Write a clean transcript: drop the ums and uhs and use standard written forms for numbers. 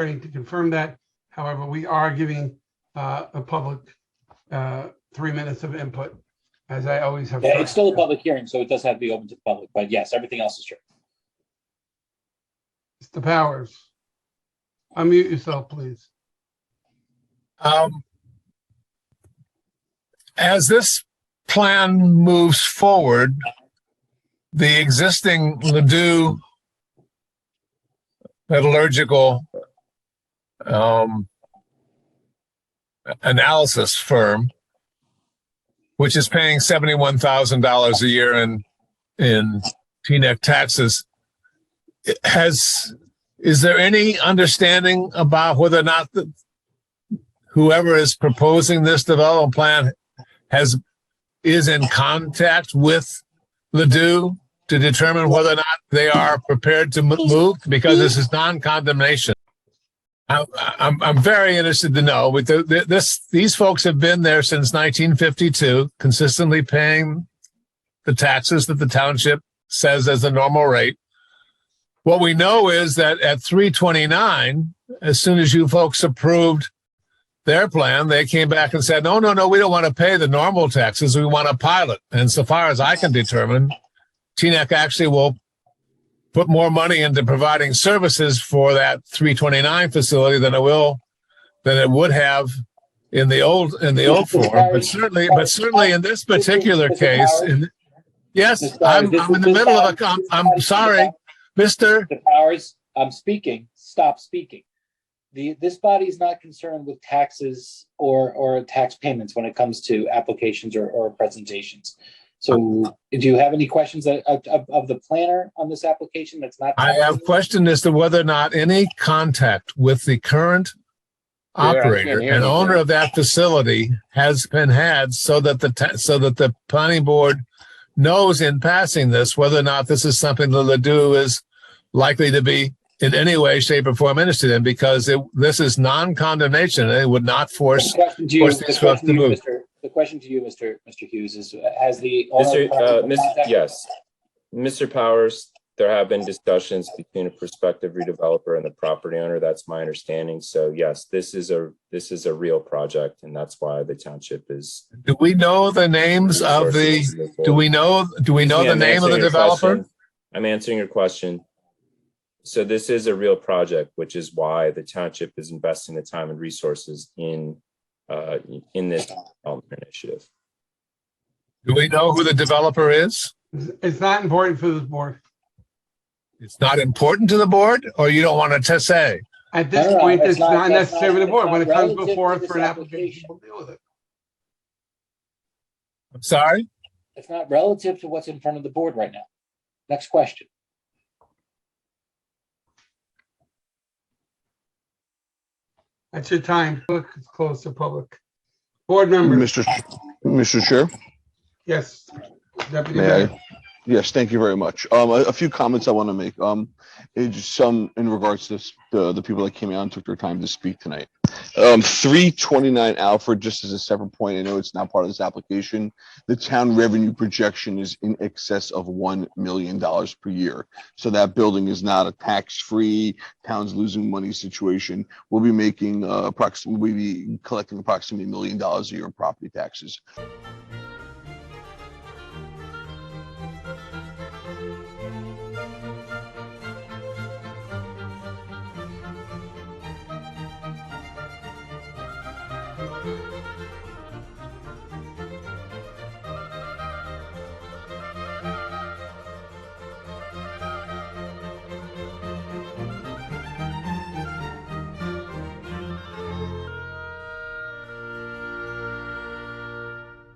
To confirm that. However, we are giving a public 3 minutes of input, as I always have. Yeah, it's still a public hearing, so it does have to be open to the public. But yes, everything else is true. Mr. Powers, unmute yourself, please. As this plan moves forward, the existing Ladue metallurgical analysis firm, which is paying $71,000 a year in Teaneck taxes, is there any understanding about whether or not whoever is proposing this development plan is in contact with Ladue to determine whether or not they are prepared to move, because this is non-condemnation? I'm very interested to know. With these folks have been there since 1952, consistently paying the taxes that the township says as the normal rate. What we know is that at 329, as soon as you folks approved their plan, they came back and said, no, we don't want to pay the normal taxes. We want a pilot. And so far as I can determine, Teaneck actually will put more money into providing services for that 329 facility than it would have in the old form. But certainly in this particular case, yes, I'm in the middle of I'm sorry, Mr. Powers, I'm speaking. Stop speaking. This body is not concerned with taxes or tax payments when it comes to applications or presentations. So do you have any questions of the planner on this application? That's not. I have questioned as to whether or not any contact with the current operator and owner of that facility has been had, so that the planning board knows in passing this whether or not this is something that Ladue is likely to be in any way, shape, or form interested in, because this is non-condemnation. It would not force these folks to move. The question to you, Mr. Hughes, is: has the owner yes, Mr. Powers, there have been discussions between a prospective redeveloper and the property owner. That's my understanding. So yes, this is a real project, and that's why the township is. Do we know the names of the? Do we know the name of the developer? I'm answering your question. So this is a real project, which is why the township is investing the time and resources in this development initiative. Do we know who the developer is? It's not important for this board. It's not important to the board, or you don't want to say? At this point, it's not necessary for the board. When it comes before us for an application, we'll deal with it. I'm sorry? It's not relative to what's in front of the board right now. Next question. That's your time. It's closed to public. Board members. Mr. Chair. Yes. Deputy Mayor. Yes, thank you very much. A few comments I want to make. It's some in regards to the people that came out and took their time to speak tonight. 329 Alfred, just as a separate point, I know it's not part of this application. The town revenue projection is in excess of $1 million per year. So that building is not a tax-free, town's losing money situation. We'll be making we'll be collecting approximately $1 million a year in property taxes.